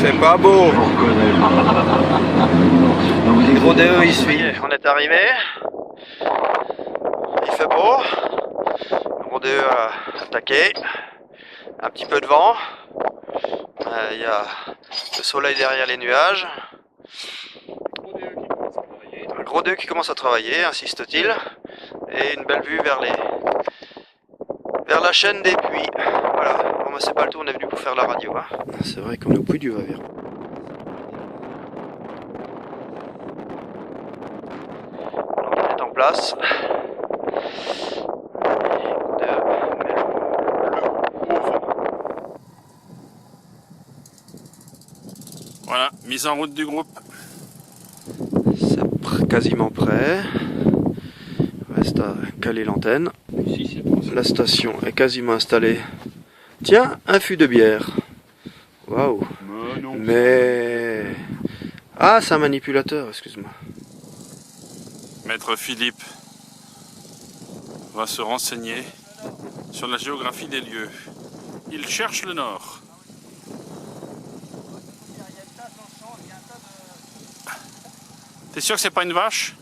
fait pas beau. Les gros DE ils suivent. On est arrivé. Il fait beau. Le gros DE a attaqué. Un petit peu de vent. Il y a le soleil derrière les nuages. Un gros DE qui commence à travailler, insiste-t-il. Et une belle vue vers la chaîne des puits. Voilà. Bon, bah, c'est pas le tout, on est venu pour faire la radio. Hein. C'est vrai qu'on est au puits du Vavir. On est en place. Voilà, mise en route du groupe. C'est quasiment prêt. Reste à caler l'antenne. La station est quasiment installée. Tiens, un fût de bière. Waouh. Mais... Ah, c'est un manipulateur, excuse-moi. Maître Philippe va se renseigner sur la géographie des lieux. Il cherche le nord. T'es sûr que c'est pas une vache?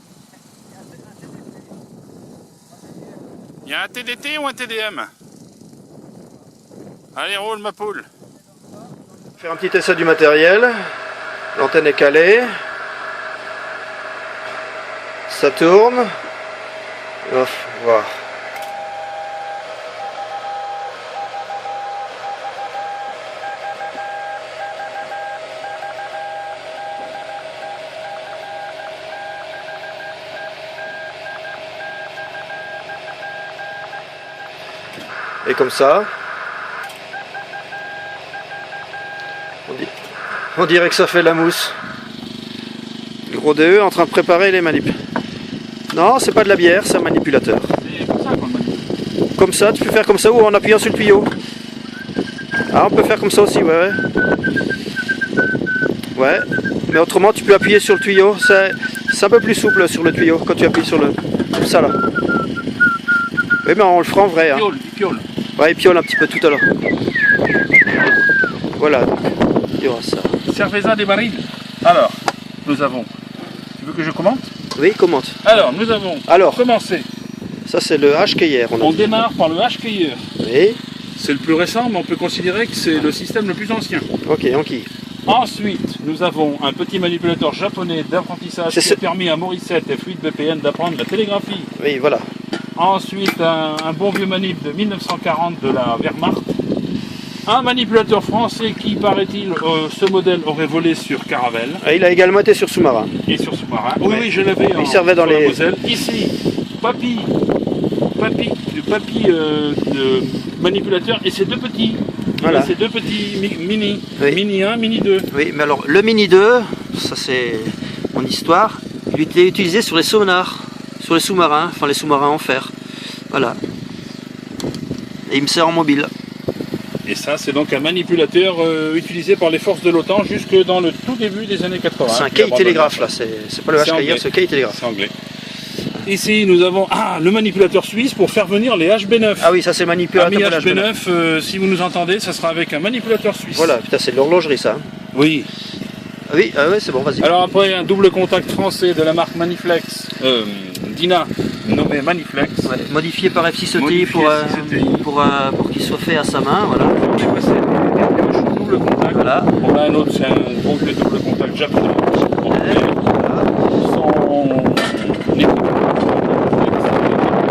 Il y a un TDT ou un TDM? Allez, roule ma poule. Faire un petit essai du matériel. L'antenne est calée. Ça tourne. Ouf, voir. Et comme ça, on dirait que ça fait la mousse. Le gros DE en train de préparer les manips. Non, c'est pas de la bière, c'est un manipulateur. C'est comme ça qu'on le manipule. Comme ça, tu peux faire comme ça ou en appuyant sur le tuyau. Ah, on peut faire comme ça aussi, ouais. Ouais, mais autrement tu peux appuyer sur le tuyau. C'est un peu plus souple sur le tuyau quand tu appuies sur le... Comme ça là. Oui, mais on le fera en vrai. Hein. Il piole. Ouais, il piole un petit peu tout à l'heure. Voilà, donc il y aura ça. Cerveza des barils. Alors, nous avons... Tu veux que je commente? Oui, commente. Alors, nous avons commencé. Ça c'est le HKR. On démarre par le HKR. Oui. C'est le plus récent, mais on peut considérer que c'est le système le plus ancien. Ok, Anki. Ensuite, nous avons un petit manipulateur japonais d'apprentissage qui a permis à Morissette et Fluide BPN d'apprendre la télégraphie. Oui, voilà. Ensuite, un bon vieux manip de 1940 de la Wehrmacht. Un manipulateur français qui, paraît-il, ce modèle aurait volé sur Caravelle. Et il a également été sur sous-marin. Et sur sous-marin. Oui, oui, je l'avais. Il servait dans les... Moselle. Ici, papy de manipulateur et ces deux petits. Voilà. Ces deux petits mini. Oui. Mini 1, mini 2. Oui, mais alors le mini 2, ça c'est mon histoire, il était utilisé sur les sonars, sur les sous-marins, enfin les sous-marins en fer. Voilà. Et il me sert en mobile. Et ça, c'est donc un manipulateur utilisé par les forces de l'OTAN jusque dans le tout début des années 80. C'est un quai télégraphe là, c'est pas le HKR, c'est le quai télégraphe. C'est anglais. Ici, nous avons le manipulateur suisse pour faire venir les HB9. Ah oui, ça c'est manipulateur pour HB9, si vous nous entendez, ça sera avec un manipulateur suisse. Voilà, putain, c'est de l'horlogerie ça. Oui. Ah oui, ah ouais, c'est bon, vas-y. Alors après, un double contact français de la marque Maniflex, Dina, nommé Maniflex. Ouais, modifié par F6ETI pour qu'il soit fait à sa main, voilà. On est passé double contact. Voilà. On a un autre, c'est un bon vieux double contact japonais.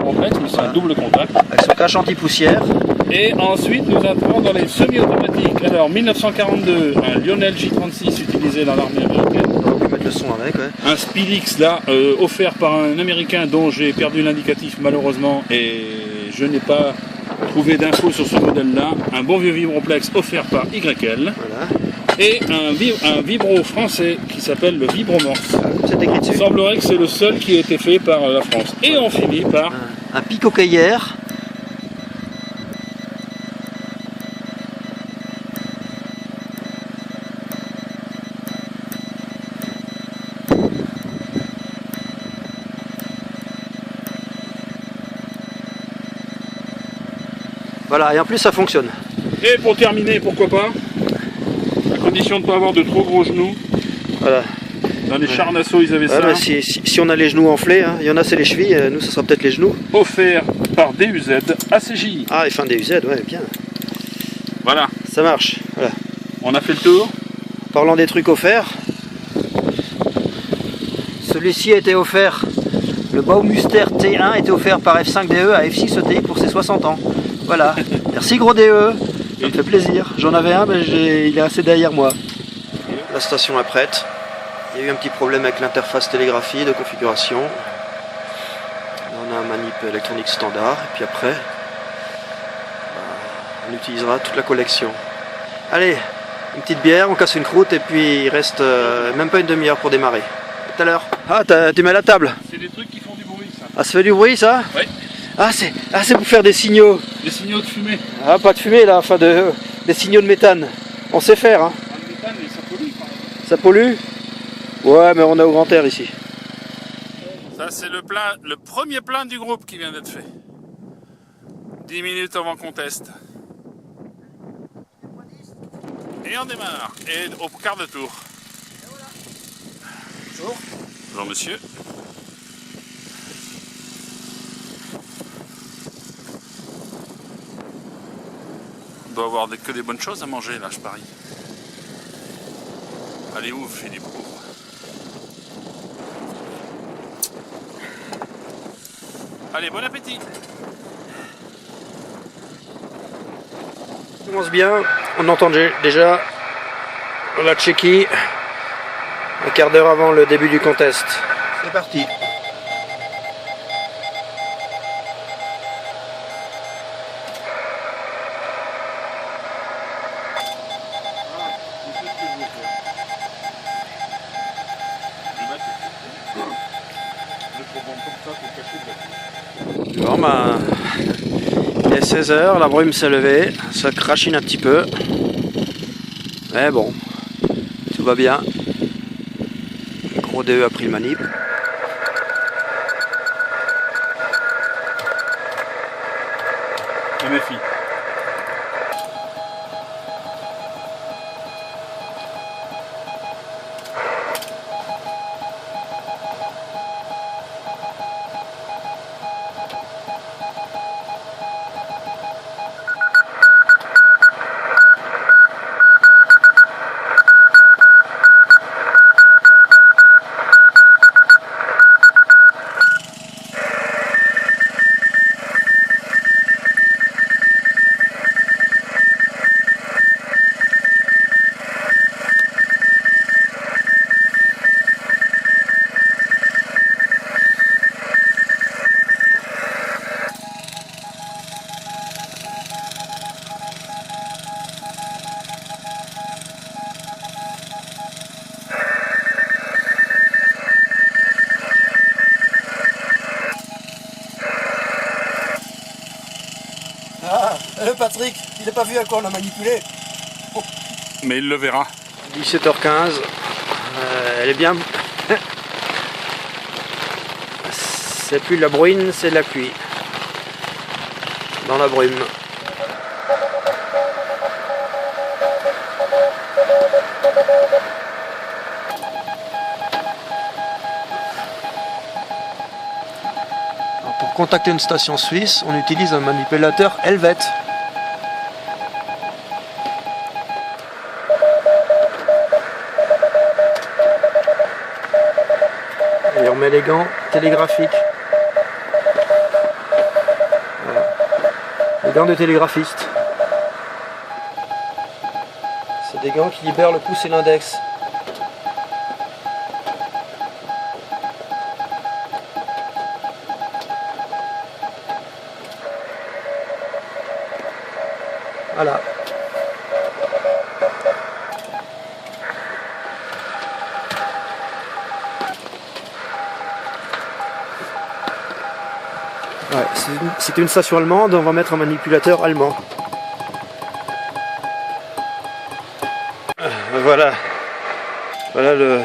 Complexe, mais c'est un double contact. Avec son cache anti-poussière. Et ensuite, nous entrons dans les semi-automatiques. Alors, 1942, un Lionel J36 utilisé dans l'armée américaine. On peut mettre le son avec, ouais. Un Spilix, là, offert par un Américain dont j'ai perdu l'indicatif malheureusement et je n'ai pas trouvé d'infos sur ce modèle-là. Un bon vieux Vibroplex offert par YL. Voilà. Et un vibro français qui s'appelle le Vibromorph. C'est écrit dessus. Il semblerait que c'est le seul qui a été fait par la France. Et on finit par... Un Pico Caillère. Voilà, et en plus ça fonctionne. Et pour terminer, pourquoi pas, condition de ne pas avoir de trop gros genoux. Voilà. Dans les chars d'assaut, ils avaient ça. Bah, si on a les genoux enflés, hein. Il y en a c'est les chevilles, nous ça sera peut-être les genoux. Offert par DUZ ACJ. Ah, et fin DUZ, ouais, bien. Voilà. Ça marche. Voilà. On a fait le tour. Parlant des trucs offerts, celui-ci a été offert. Le Baumuster T1 était offert par F5DE à F6 ETI pour ses 60 ans. Voilà. Merci gros DE. Ça me fait plaisir. J'en avais un, mais il est assez derrière moi. La station est prête. Il y a eu un petit problème avec l'interface télégraphie de configuration. Là, on a un manip électronique standard. Et puis après, on utilisera toute la collection. Allez, une petite bière, on casse une croûte et puis il reste même pas une demi-heure pour démarrer. À tout à l'heure. Ah, tu mets la table. C'est des trucs qui font du bruit, ça. Ah, ça fait du bruit, ça? Oui. Ah, c'est pour faire des signaux. Des signaux de fumée. Ah, pas de fumée, là, enfin des signaux de méthane. On sait faire, hein. Ah, le méthane, ça pollue, quand même. Ça pollue? Ouais, mais on est au grand air ici. Ça, c'est le premier plein du groupe qui vient d'être fait. 10 minutes avant qu'on teste. Et on démarre. Et au quart de tour. Bonjour. Bonjour, monsieur. On doit avoir que des bonnes choses à manger, là, je parie. Allez, ouvre, Philippe, ouvre. Allez, bon appétit. Ça commence bien, on entend déjà la Tchéquie un quart d'heure avant le début du contest. C'est parti. Bon bah, il est 16h, la brume s'est levée, ça crachine un petit peu. Mais bon, tout va bien. Le gros DE a pris le manip. Et mes filles. Ah, Patrick, il n'a pas vu à quoi on a manipulé. Mais il le verra. 17h15, elle est bien. C'est plus de la bruine, c'est de la pluie. Dans la brume. Alors pour contacter une station suisse, on utilise un manipulateur Helvet. Et on met les gants télégraphiques. Voilà. Les gants de télégraphiste. C'est des gants qui libèrent le pouce et l'index. Voilà. Ouais, c'est une station allemande, on va mettre un manipulateur allemand. Voilà. Voilà le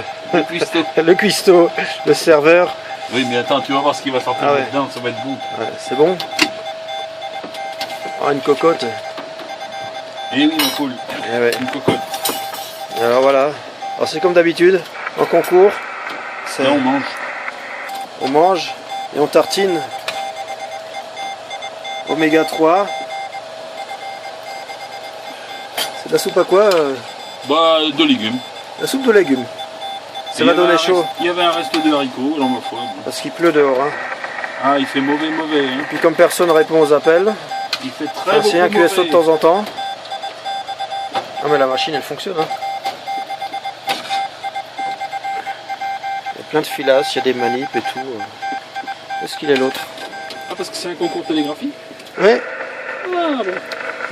cuistot. le cuistot, le serveur. Oui, mais attends, tu vas voir ce qui va sortir dedans, ça va être bon. Ouais, c'est bon. Ah, une cocotte. Eh oui, mon cool. Eh ouais. Une cocotte. Alors voilà, alors c'est comme d'habitude, en concours, Là on mange. On mange et on tartine oméga 3. C'est de la soupe à quoi Bah, de légumes. La soupe de légumes. Ça va donner chaud. Il y avait un reste de haricots, là ma foi. Parce qu'il pleut dehors. Hein. Ah, il fait mauvais. Hein. Et puis comme personne répond aux appels, Il fait très c'est un mauvais. QSO de temps en temps. Non mais la machine elle fonctionne. Hein. Il y a plein de filasses, il y a des manips et tout. Est-ce qu'il est l'autre? Ah, parce que c'est un concours télégraphie? Ouais. Ah bon.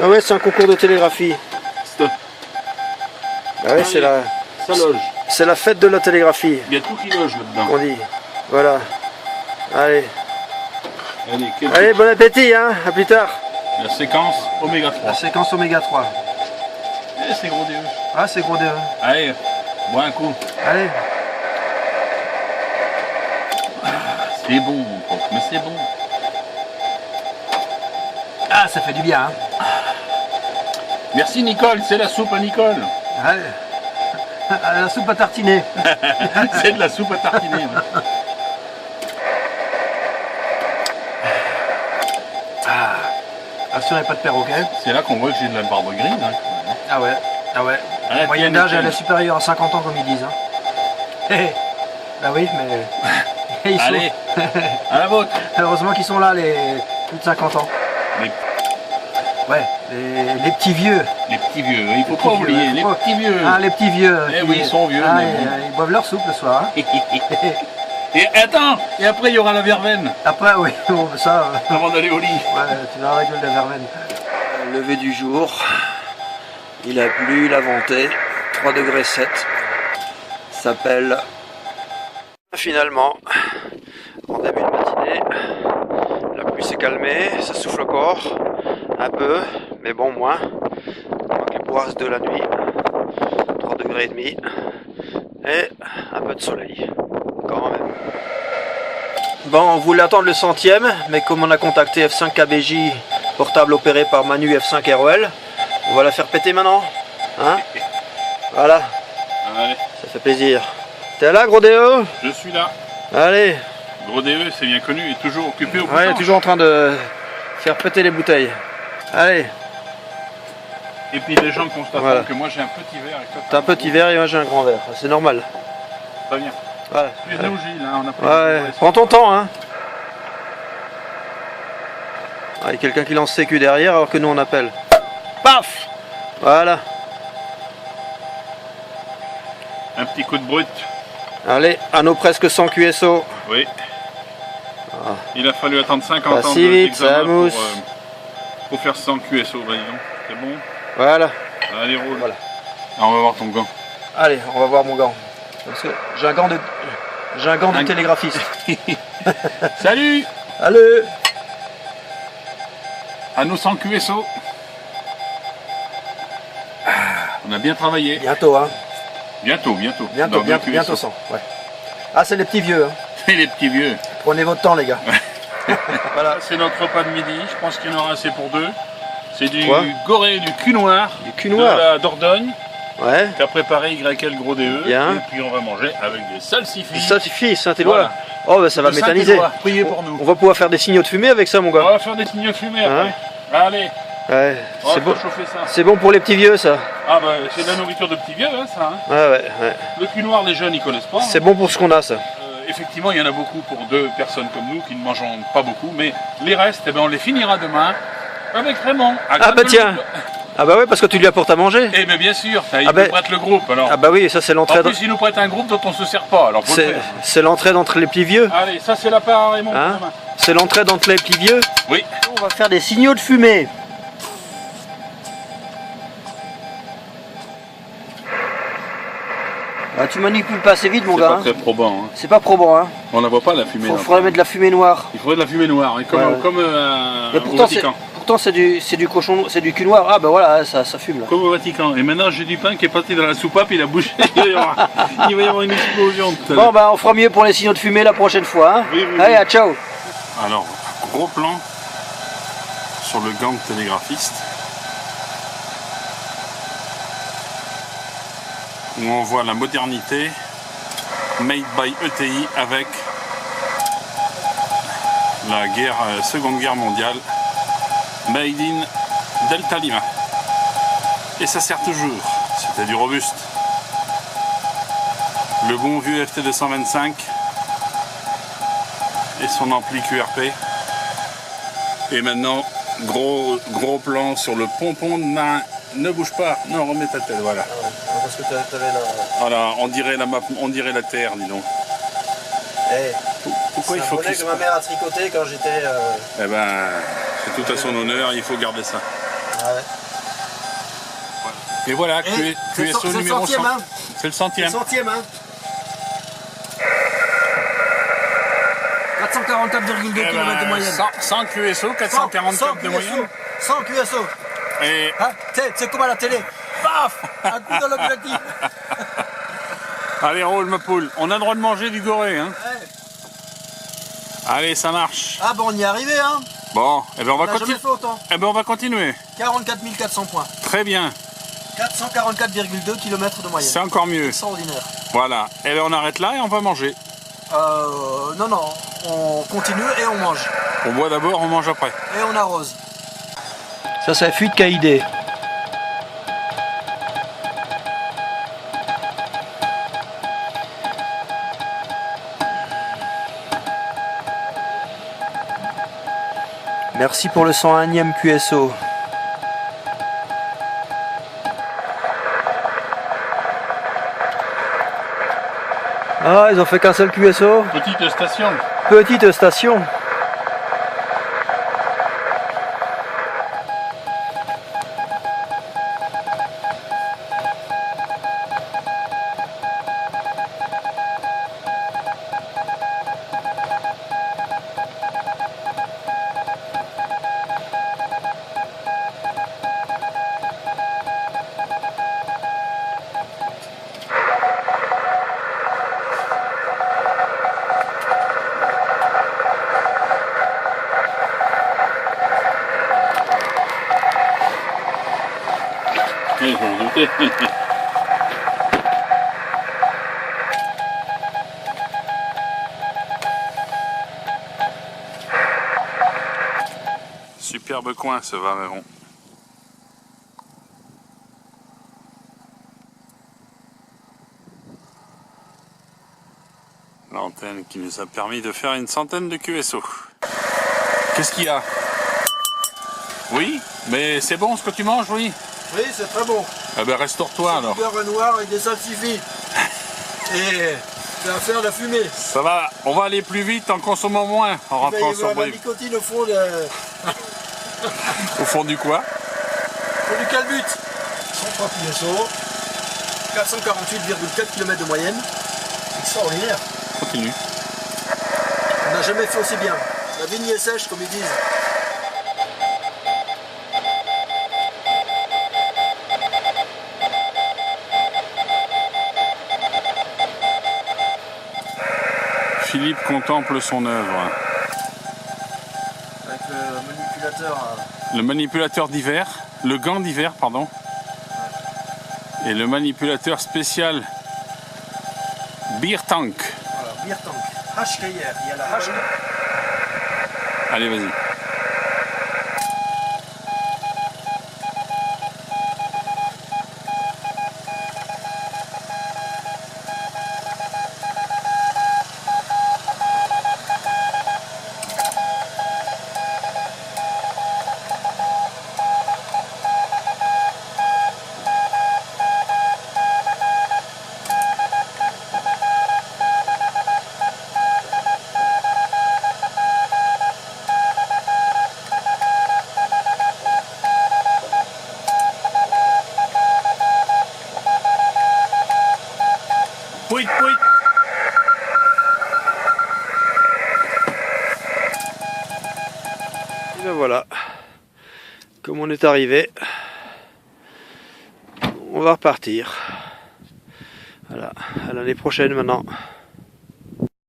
Ah ouais, c'est un concours de télégraphie. Stop. Ah ouais, c'est la... Ça loge. C'est la fête de la télégraphie. Il y a tout qui loge là-dedans. On dit. Voilà. Allez. Allez, Allez, bon appétit, hein. À plus tard. La séquence oméga 3. La séquence oméga 3. Eh, c'est gros DE. Ah, c'est gros DE. Allez, bois un coup. Allez. C'est bon, mon pote, mais c'est bon. Ah, ça fait du bien, hein. Merci Nicole, c'est la soupe à Nicole. Allez. La soupe à tartiner. C'est de la soupe à tartiner. Assurez pas de perroquet. C'est là qu'on voit que j'ai de la barbe grise. Hein. Ah ouais. Ah ouais. La moyenne d'âge, elle est supérieure à 50 ans, comme ils disent. Hein. Bah oui, mais... Ils Allez, à la vôtre. Heureusement qu'ils sont là, les plus de 50 ans. Ouais, les petits vieux. Les petits vieux, il faut pas oublier, les petits vieux. Ah, les petits vieux. Eh oui, ils sont vieux. Ah, Mais bon. ils boivent leur soupe le soir. Hein. Et attends, et après il y aura la verveine. Après, oui, bon, ça... Avant d'aller au lit. Ouais, tu vas régler la verveine. Lever du jour. Il a plu, il a venté. 3 degrés 7. S'appelle... Finalement, en début de matinée, la pluie s'est calmée, ça souffle encore, un peu, mais bon, moins. Donc les bourrasques de la nuit, 3 degrés et demi, et un peu de soleil, quand même. Bon, on voulait attendre le 100e, mais comme on a contacté F5 KBJ, portable opéré par Manu F5 ROL, on va la faire péter maintenant, hein. Voilà, Allez. ça fait plaisir. T'es là, gros DE? Je suis là. Allez. Gros DE, c'est bien connu, il est toujours occupé au Ouais, il est toujours en train de faire péter les bouteilles. Allez. Et puis les gens constateront Voilà. que moi j'ai un petit verre et toi T'as un petit verre et moi j'ai un grand verre. C'est normal. Très bien. Voilà. Plus nous Gilles, hein, on a pris Ouais, prends ton temps, hein. Ah, il y a quelqu'un qui lance sécu derrière alors que nous on appelle. Paf. Voilà. un petit coup de brut. Allez, à nos presque 100 QSO. Oui. Ah. Il a fallu attendre 50 Pas ans si vite, d'examen ça mousse. pour faire 100 QSO. Bah, dis donc, c'est bon. Voilà. Allez, roule. Voilà. Alors, on va voir ton gant. Allez, on va voir mon gant. Parce que j'ai un gant de... J'ai un gant de télégraphiste. Salut. Allez. À nos 100 QSO. On a bien travaillé. Bientôt, hein. Bientôt. Dans deux QSO. Bientôt 100. Ouais. Ah, c'est les petits vieux. Hein. Et les petits vieux. Prenez votre temps, les gars. Voilà, c'est notre repas de midi. Je pense qu'il y en aura assez pour deux. C'est du Quoi goré, du cul noir. Du cul noir. De la Dordogne. Ouais. Qu'a préparé YL Gros DE. Bien. Et puis on va manger avec des salsifis. Salsifis, Saint-Éloi. Voilà. Oh, bah ça va De métalliser. Saint-Éloi. Priez pour nous. On va pouvoir faire des signaux de fumée avec ça, mon On gars. va faire des signaux de fumée après. Allez, Ouais, on va c'est bon. chauffer ça. C'est bon pour les petits vieux, ça. Ah bah c'est de la nourriture de petits vieux, hein, ça. Hein. Ouais. Le cul noir, les jeunes, ils connaissent pas. C'est bon pour ce qu'on a, ça. Effectivement, il y en a beaucoup pour deux personnes comme nous qui ne mangent pas beaucoup, mais les restes, eh ben, on les finira demain avec Raymond. Ah bah tiens. Ah bah oui, parce que tu lui apportes à manger. Eh bien bien sûr, il Ah nous bah- prête le groupe alors. Ah bah oui, ça c'est En l'entrée. plus, il nous prête un groupe dont on ne se sert pas, alors faut le faire. C'est l'entrée d'entre les petits vieux. Allez, ça c'est la part à Raymond. Hein demain. C'est l'entrée d'entre les petits vieux. Oui. On va faire des signaux de fumée. Ah, tu manipules pas assez vite, mon C'est gars. pas Hein. très probant. Hein. C'est pas probant, hein. On la voit pas la fumée. là. Faudrait mettre de la fumée noire. Il faudrait de la fumée noire, hein, comme, Ouais. comme Mais au pourtant, Vatican. c'est du cochon, c'est du cul noir. Ah bah voilà, ça fume là. Comme au Vatican. Et maintenant j'ai du pain qui est parti dans la soupape, il a bougé. il va y avoir une explosion tout à l'heure. Bon bah on fera mieux pour les signaux de fumée la prochaine fois. Hein. Oui, oui, Allez, oui. à ciao. Alors, gros plan sur le gant de télégraphiste. où on voit la modernité made by ETI avec la Seconde Guerre mondiale made in Delta Lima. Et ça sert toujours, c'était du robuste. Le bon vieux FT225 et son ampli QRP. Et maintenant, gros plan sur le pompon de main. Ne bouge pas, non, remets ta tête, voilà. Parce que t'avais la... Voilà, on dirait la map, on dirait la terre, dis donc. Hey, pourquoi il faut qu'il que ma mère a tricoté quand j'étais... Eh ben, c'est tout à son honneur, il faut garder ça. Ouais. Et voilà, QSO numéro 100. Hein. C'est le centième. C'est le centième, hein. 444,2 km de moyenne. 100 QSO, 444 de moyenne. 100 QSO. Et... Hein, c'est comme à la télé. Paf, un coup dans l'objectif. Allez, roule ma poule. On a le droit de manger du goré, hein. Ouais. Allez, ça marche. Ah bon, on y est arrivé, hein. Bon, et ben on va continuer. Eh ben on va continuer. 44 400 points. Très bien. 444,2 km de moyenne. C'est encore mieux. Extraordinaire. Voilà. Et ben on arrête là et on va manger. Non, on continue et on mange. On boit d'abord, on mange après. Et on arrose. Ça, c'est fuite Caïdé. Merci pour le 101e QSO. Ah, ils ont fait qu'un seul QSO. Petite station. Petite station. Oui, je m'en doutais. Superbe coin ce Vameron. L'antenne qui nous a permis de faire une centaine de QSO. Qu'est-ce qu'il y a? Oui, mais c'est bon ce que tu manges, oui? Oui, c'est très bon. Eh ben restaure-toi alors. Du beurre noir avec des salsifis. Et ça va faire la fumée. Ça va, on va aller plus vite en consommant moins en rentrant sur la Brive. nicotine au fond de... Au fond du quoi? Au fond du calbut. 103 QSO. 448,4 km de moyenne. Extraordinaire. Continue. On n'a jamais fait aussi bien. La vigne est sèche comme ils disent. Philippe contemple son œuvre. Avec le manipulateur. Le manipulateur d'hiver, le gant d'hiver, pardon. Et le manipulateur spécial Beer Tank. Voilà, Beer Tank. HKR, il y a la HK. Allez, vas-y. Pouit, pouit. Et ben voilà, comme on est arrivé, on va repartir. Voilà, à l'année prochaine maintenant.